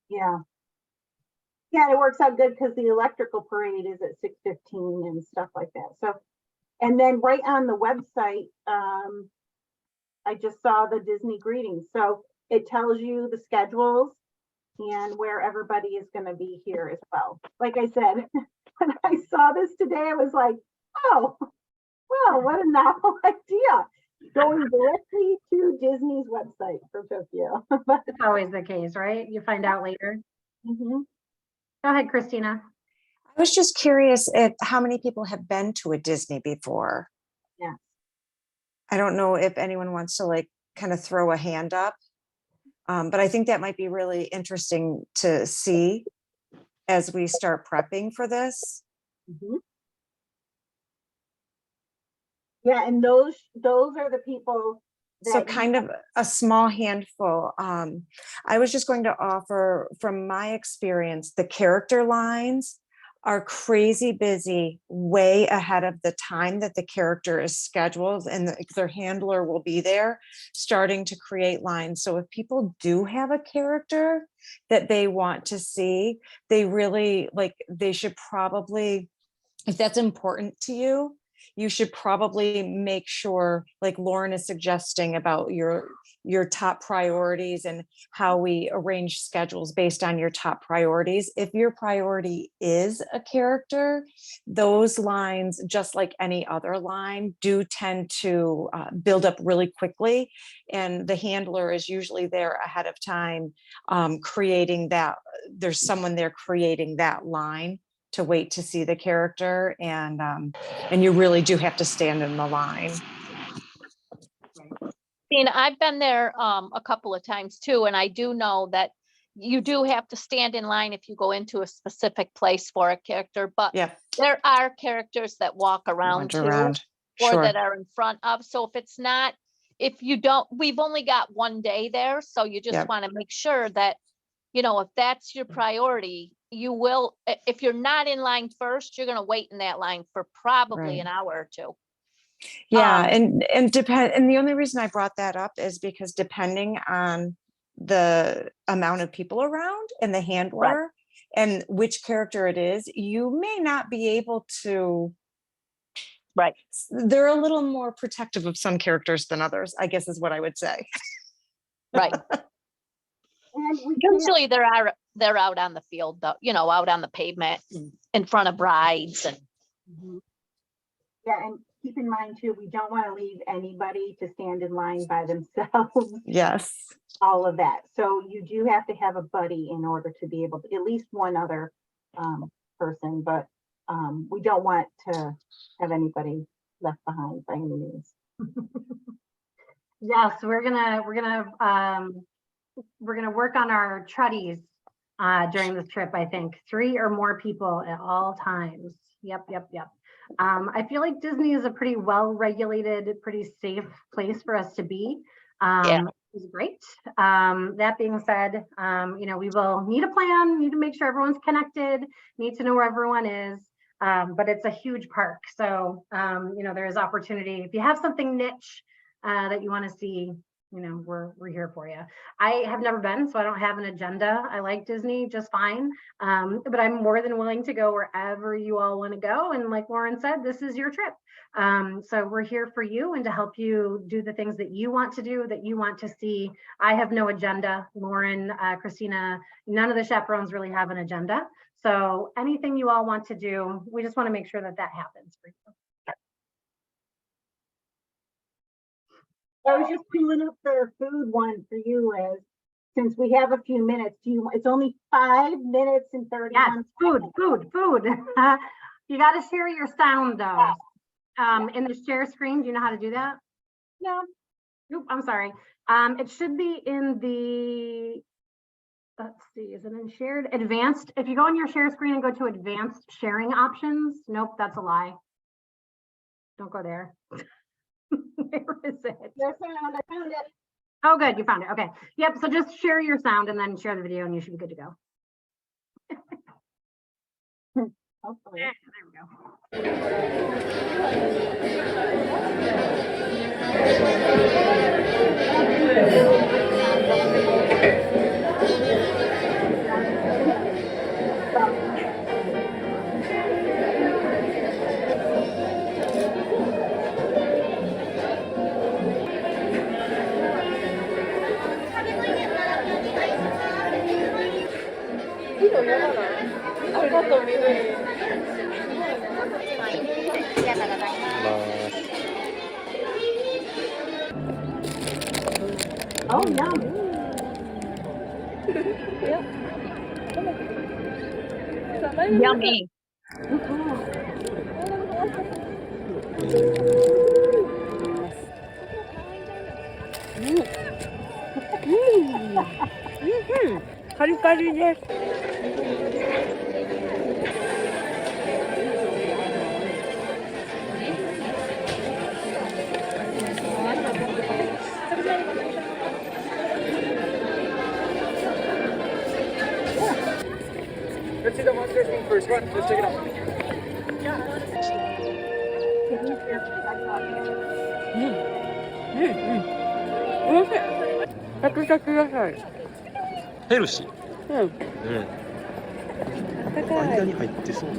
yeah, it works out good because the electrical parade is at 6:15 and stuff like that. So, and then right on the website, I just saw the Disney greetings. So it tells you the schedules and where everybody is going to be here as well. Like I said, when I saw this today, I was like, oh, well, what a novel idea. Going directly to Disney's website for Tokyo. It's always the case, right? You find out later. Mhm. Go ahead, Christina. I was just curious at how many people have been to a Disney before. Yeah. I don't know if anyone wants to like kind of throw a hand up, but I think that might be really interesting to see as we start prepping for this. Mhm. Yeah, and those are the people So that kind of a small handful. I was just going to offer from my experience, the character lines are crazy busy way ahead of the time that the character is scheduled, and their handler will be there starting to create lines. So if people do have a character that they want to see, they really like, they should probably, if that's important to you, you should probably make sure, like Lauren is suggesting, about your top priorities and how we arrange schedules based on your top priorities. If your priority is a character, those lines, just like any other line, do tend to build up really quickly. And the handler is usually there ahead of time, creating that. There's someone there creating that line to wait to see the character, and you really do have to stand in the line. I've been there a couple of times too, and I do know that you do have to stand in line if you go into a specific place for a character, but Yeah, there are characters that walk around wander too, around. or Sure. that are in front of. So if it's not, if you don't, we've only got one day there, so you just Yep. want to make sure that, you know, if that's your priority, you will, if you're not in line first, you're going to wait in that line for probably Right. an hour or two. Yeah, and depend. And the only reason I brought that up is because depending on the amount of people around and the handler and which character it is, you may not be able to. Right. They're a little more protective of some characters than others, I guess is what I would say. Right. and we can't, Usually they're out on the field, though, you know, out on the pavement in front of rides and. Mhm. Yeah, and keep in mind too, we don't want to leave anybody to stand in line by themselves. Yes. All of that. So you do have to have a buddy in order to be able to, at least one other person, but we don't want to have anybody left behind by any means. Yes, we're gonna work on our truddies during this trip. I think 3 or more people at all times. Yep. I feel like Disney is a pretty well-regulated, pretty safe place for us to be. Yeah. It's great. That being said, you know, we will need a plan, need to make sure everyone's connected, need to know where everyone is. But it's a huge park. So, you know, there is opportunity. If you have something niche that you want to see, you know, we're here for you. I have never been, so I don't have an agenda. I like Disney just fine. But I'm more than willing to go wherever you all want to go. And like Lauren said, this is your trip. So we're here for you and to help you do the things that you want to do, that you want to see. I have no agenda. Lauren, Christina, none of the chaperones really have an agenda. So anything you all want to do, we just want to make sure that that happens for you. I was just pulling up the food one for you, Liz. Since we have a few minutes, it's only 5 minutes and 31 Yes, food. You got to share your sound though. In the share screen, do you know how to do that? No. Oop, I'm sorry. It should be in the, let's see, is it in shared advanced? If you go on your share screen and go to advanced sharing options, nope, that's a lie. Don't go there. Where is it? Your sound, I found it. Oh, good, you found it. Okay. Yep. So just share your sound and then share the video, and you should be good to go. Hopefully. Yeah, there we go. Oh, yum. Yummy. Let's see the monster thing first. Come on, let's check it out.ヘルシー。うん。間に入ってそう。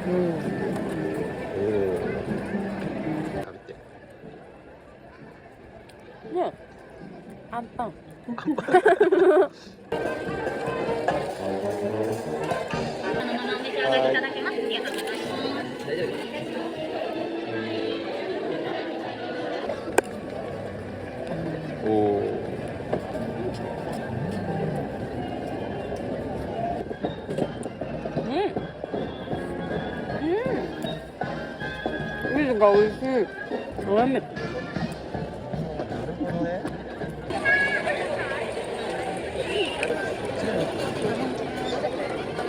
おお。食べて。アンパン。おお。水が美味しい。おいしい。なるほどね。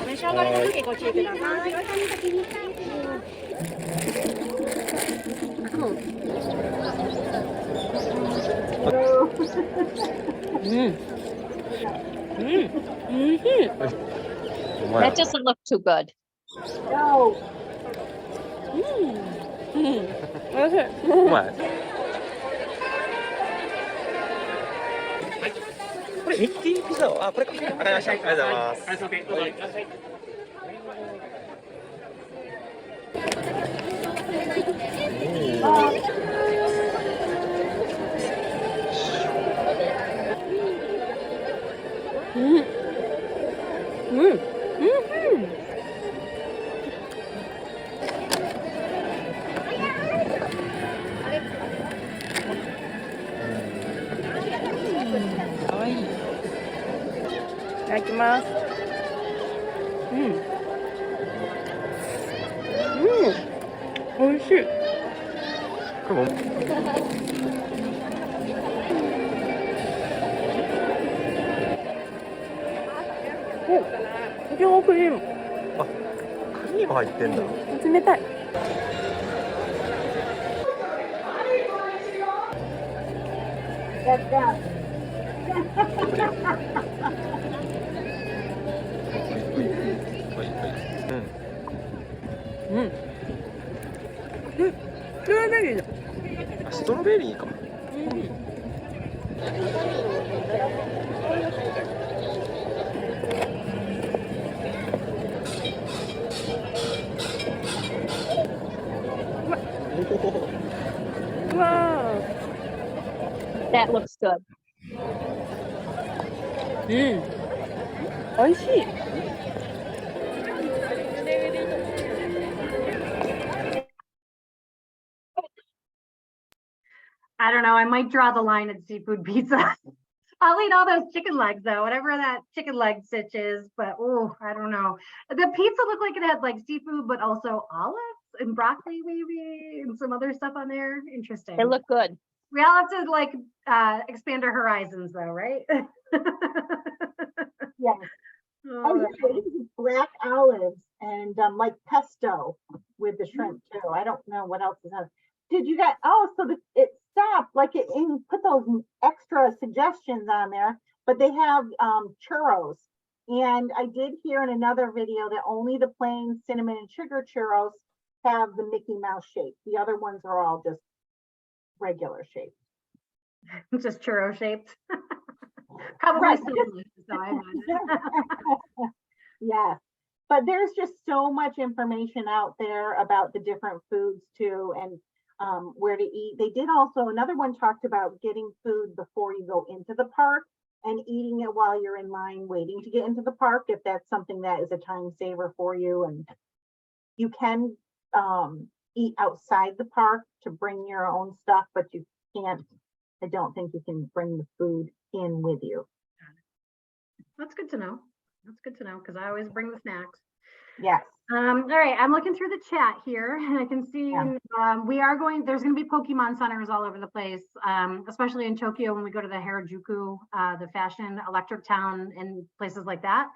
召し上がりの時ご注意ください。美味しい。うまい That。doesn't look too good. No. 美味しい。うまい。これミッキーピザを、あ、これか。わかりました。ありがとうございます。かわいい。いただきます。美味しい。これも。いちごクリーム。あ、クリーム入ってんだ。冷たい。That's that. はいはい。ストロベリーだ。あ、ストロベリーか。うわ That looks good. 美味しい。I don't know. I might draw the line at seafood pizza. I'll eat all those chicken legs though, whatever that chicken leg stitch is. But oh, I don't know. The pizza looked like it had like seafood, but also olives and broccoli, maybe, and some other stuff on there. Interesting. They look good. We all have to like expand our horizons, though, right? Yes. Oh, yeah, it is black olives and like pesto with the shrimp too. I don't know what else is on. Did you guys? Oh, so it stopped. Like it put those extra suggestions on there, but they have churros. And I did hear in another video that only the plain cinnamon and sugar churros have the Mickey Mouse shape. The other ones are all just regular shape. Just churro shaped. Probably Right. so delicious, though, I imagine. Yes, but there's just so much information out there about the different foods too, and where to eat. They did also, another one talked about getting food before you go into the park and eating it while you're in line waiting to get into the park, if that's something that is a time saver for you. And you can eat outside the park to bring your own stuff, but you can't, I don't think you can bring the food in with you. That's good to know. That's good to know because I always bring the snacks. Yes. All right, I'm looking through the chat here and I can see Yeah. there's going to be Pokemon centers all over the place, especially in Tokyo when we go to the Harajuku, the fashion electric town and places like that.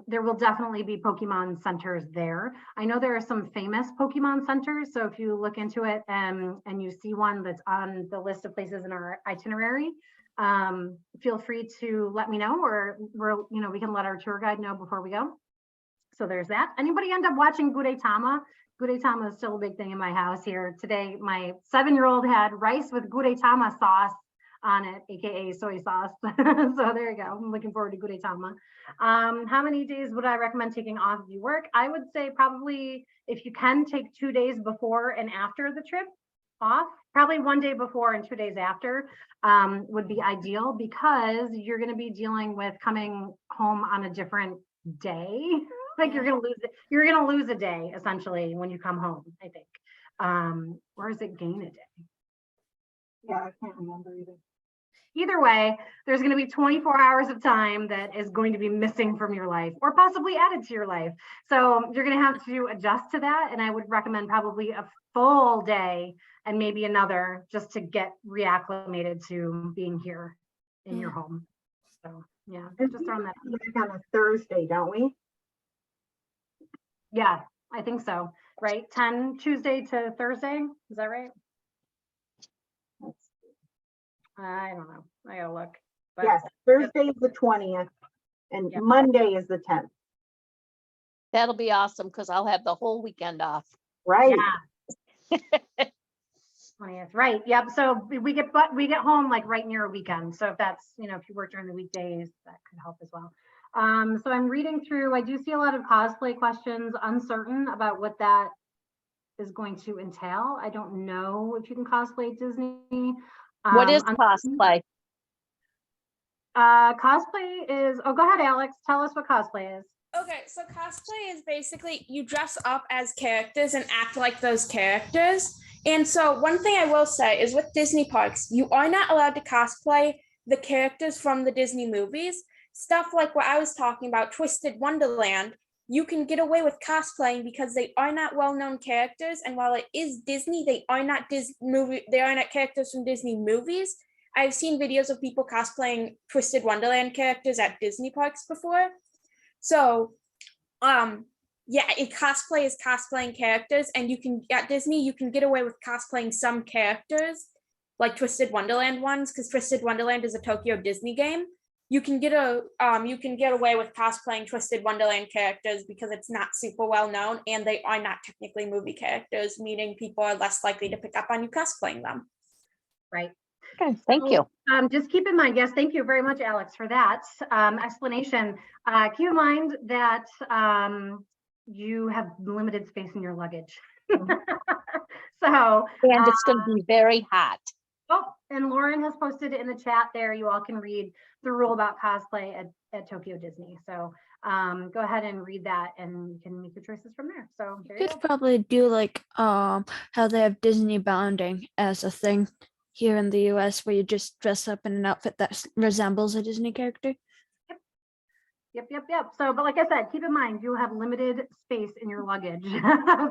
There will definitely be Pokemon centers there. I know there are some famous Pokemon centers. So if you look into it and you see one that's on the list of places in our itinerary, feel free to let me know, or we can let our tour guide know before we go. So there's that. Anybody end up watching Gudetama? Gudetama is still a big thing in my house here. Today, my 7-year-old had rice with Gudetama sauce on it, AKA soy sauce. So there you go. I'm looking forward to Gudetama. How many days would I recommend taking off if you work? I would say probably if you can take 2 days before and after the trip off, probably 1 day before and 2 days after would be ideal, because you're going to be dealing with coming home on a different day. Like you're gonna lose a day essentially when you come home, I think. Or is it gain a day? Yeah, I can't remember either. Either way, there's going to be 24 hours of time that is going to be missing from your life or possibly added to your life. So you're going to have to adjust to that. And I would recommend probably a full day and maybe another just to get reacclimated to being here in your home. So yeah, just throwing that out. Back on a Thursday, don't we? Yeah, I think so. Right. 10 Tuesday to Thursday. Is that right? I don't know. I gotta look. But Yes, Thursday is the 20th and Yeah. Monday is the 10th. That'll be awesome because I'll have the whole weekend off. Right. Yeah. 20th. Right. Yep. So we get home like right near a weekend. So if that's, if you work during the weekdays, that could help as well. So I'm reading through, I do see a lot of cosplay questions, uncertain about what that is going to entail. I don't know if you can cosplay Disney. What is cosplay? Cosplay is, go ahead, Alex. Tell us what cosplay is. Okay, so cosplay is basically you dress up as characters and act like those characters. And so one thing I will say is with Disney parks, you are not allowed to cosplay the characters from the Disney movies. Stuff like what I was talking about, Twisted Wonderland, you can get away with cosplaying because they are not well-known characters. And while it is Disney, they are not characters from Disney movies. I've seen videos of people cosplaying Twisted Wonderland characters at Disney parks before. So, cosplay is cosplaying characters, and at Disney, you can get away with cosplaying some characters, like Twisted Wonderland ones, because Twisted Wonderland is a Tokyo Disney game. You can get away with cosplaying Twisted Wonderland characters because it's not super well known, and they are not technically movie characters, meaning people are less likely to pick up on you cosplaying them. Right. Okay, thank you. Just keep in mind, yes, thank you very much, Alex, for that explanation. Keep in mind that you have limited space in your luggage. So, And it's going to be very hot. Oh, and Lauren has posted it in the chat there. You all can read the rule about cosplay at Tokyo Disney. So go ahead and read that and you can make your choices from there. So there You could probably do like how they have Disney bounding as a thing here in the US, where you just dress up in an outfit that resembles a Disney character. Yep. So, but like I said, keep in mind, you have limited space in your luggage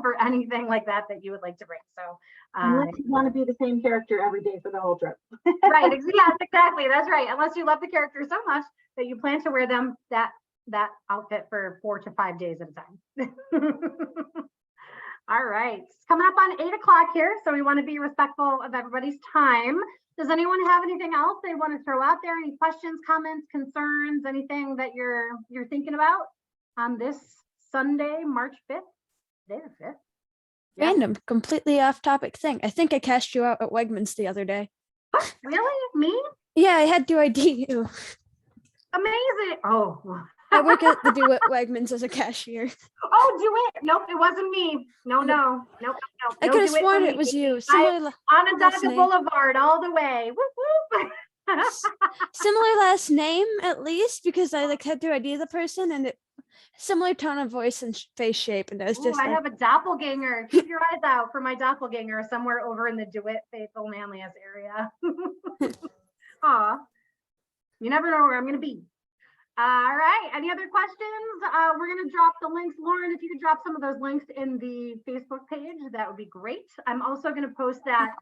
for anything like that you would like to bring. So, Unless you want to be the same character every day for the whole trip. right. Yes, exactly. That's right. Unless you love the character so much that you plan to wear them that outfit for 4 to 5 days at a time. All right. It's coming up on 8 o'clock here. So we want to be respectful of everybody's time. Does anyone have anything else they want to throw out there? Any questions, comments, concerns, anything that you're thinking about on this Sunday, March 5th? Day the 5th. Yeah. Random, completely off topic thing. I think I cashed you out at Wegmans the other day. What? Really? Me? Yeah, I had to ID you. Amazing. Oh. I work at the Do-It Wegmans as a cashier. Oh, do it. Nope, it wasn't me. No. Nope. I could have sworn it was you. Somebody Onondaga listening. Boulevard all the way. Whoop, whoop. Similar last name at least, because I like had to ID the person, and it similar tone of voice and face shape, and I was Ooh, just I like, have a doppelganger. Keep your eyes out for my doppelganger somewhere over in the DeWitt, Faithful, Manlius area. Aw, you never know where I'm gonna be. All right, any other questions? We're gonna drop the links. Lauren, if you could drop some of those links in the Facebook page, that would be great. I'm also gonna post that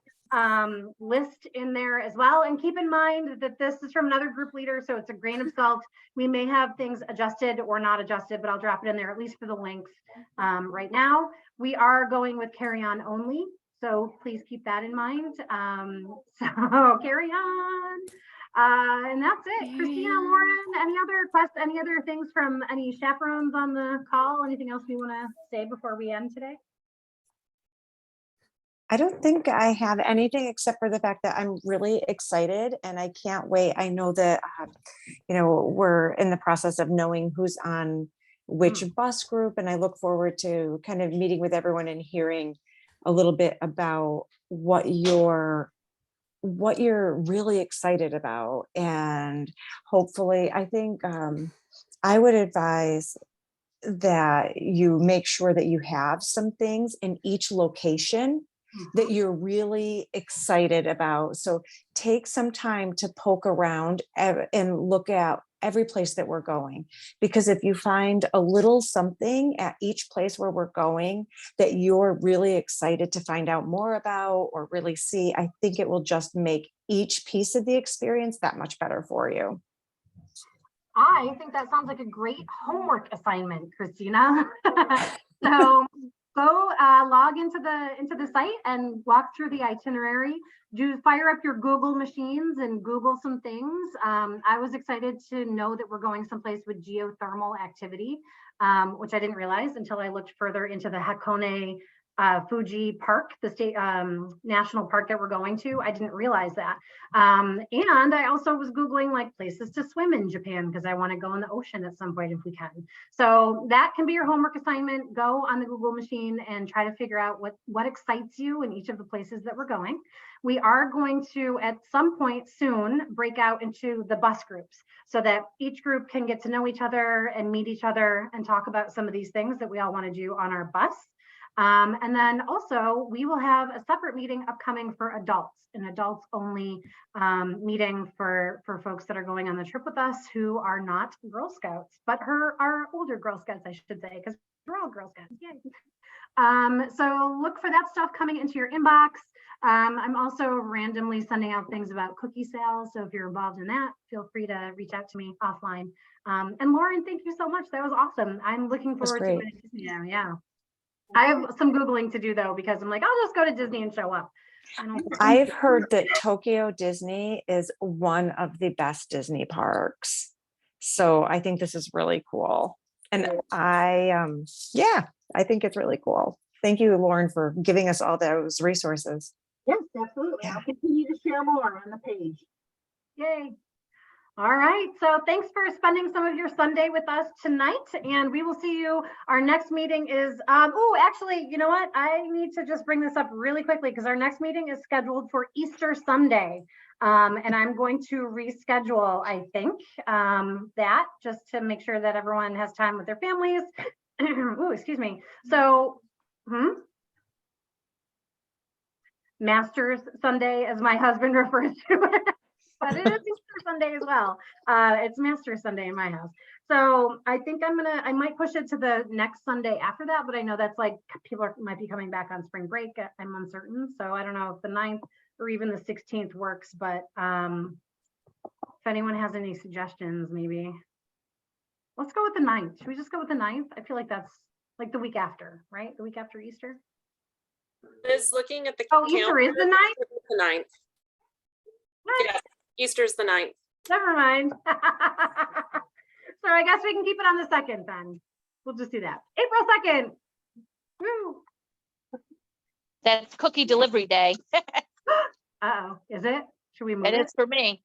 list in there as well. And keep in mind that this is from another group leader, so it's a grain of salt. We may have things adjusted or not adjusted, but I'll drop it in there, at least for the links right now. We are going with carry on only, so please keep that in mind. So carry on. And that's it. Christina, Lauren, any other things from any chaperones on the call? Anything else you want to say before we end today? I don't think I have anything except for the fact that I'm really excited and I can't wait. I know that, we're in the process of knowing who's on which bus group, and I look forward to kind of meeting with everyone and hearing a little bit about what you're really excited about. And hopefully, I think I would advise that you make sure that you have some things in each location that you're really excited about. So take some time to poke around and look at every place that we're going, because if you find a little something at each place where we're going that you're really excited to find out more about or really see, I think it will just make each piece of the experience that much better for you. I think that sounds like a great homework assignment, Christina. So go log into the site and walk through the itinerary. Do fire up your Google machines and Google some things. I was excited to know that we're going someplace with geothermal activity, which I didn't realize until I looked further into the Hakone Fuji Park, the state national park that we're going to. I didn't realize that. And I also was Googling like places to swim in Japan because I want to go in the ocean at some point if we can. So that can be your homework assignment. Go on the Google machine and try to figure out what excites you in each of the places that we're going. We are going to, at some point soon, break out into the bus groups so that each group can get to know each other and meet each other and talk about some of these things that we all want to do on our bus. And then also we will have a separate meeting upcoming for adults, an adults only meeting for folks that are going on the trip with us who are not Girl Scouts, but are older Girl Scouts, I should say, because we're all Girl Scouts. Yay. So look for that stuff coming into your inbox. I'm also randomly sending out things about cookie sales. So if you're involved in that, feel free to reach out to me offline. And Lauren, thank you so much. That was awesome. I'm looking forward to it. Yeah. I have some Googling to do though, because I'm like, I'll just go to Disney and show up. I've heard that Tokyo Disney is one of the best Disney parks. So I think this is really cool. And I think it's really cool. Thank you, Lauren, for giving us all those resources. Yes, absolutely. Yeah. I'll continue to share more on the page. Yay. All right, so thanks for spending some of your Sunday with us tonight, and we will see you. Our next meeting is, actually, you know what? I need to just bring this up really quickly because our next meeting is scheduled for Easter Sunday, and I'm going to reschedule, I think, that just to make sure that everyone has time with their families. Oh, excuse me. So, Masters Sunday, as my husband refers to it. But it is Easter Sunday as well. It's Master Sunday in my house. So I think I might push it to the next Sunday after that, but I know that's like people might be coming back on spring break. I'm uncertain. So I don't know if the 9th or even the 16th works, but if anyone has any suggestions, maybe. Let's go with the 9th. Should we just go with the 9th? I feel like that's like the week after, right? The week after Easter. Is looking at the Easter is the 9th? The 9th. What? Yeah, Easter's the 9th. Never mind. So I guess we can keep it on the 2nd then. We'll just do that. April 2nd. Woo. That's cookie delivery day. Uh-oh, is it? Should we move It it? is for me.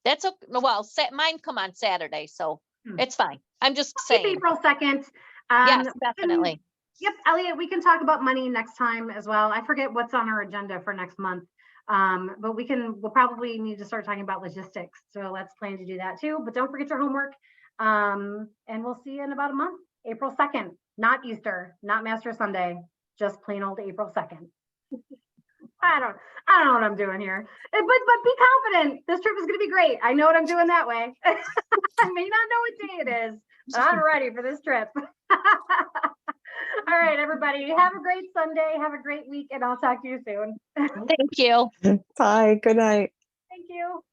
That's okay. Well, mine come on Saturday, so it's fine. I'm just saying. April 2nd. Yes, definitely. Yep, Elliot, we can talk about money next time as well. I forget what's on our agenda for next month. But we'll probably need to start talking about logistics. So let's plan to do that too. But don't forget your homework. And we'll see you in about a month, April 2nd, not Easter, not Master Sunday, just plain old April 2nd. I don't know what I'm doing here, but be confident. This trip is going to be great. I know what I'm doing that way. I may not know what day it is, but I'm ready for this trip. All right, everybody, have a great Sunday. Have a great week, and I'll talk to you soon. Thank you. Bye. Good night. Thank you.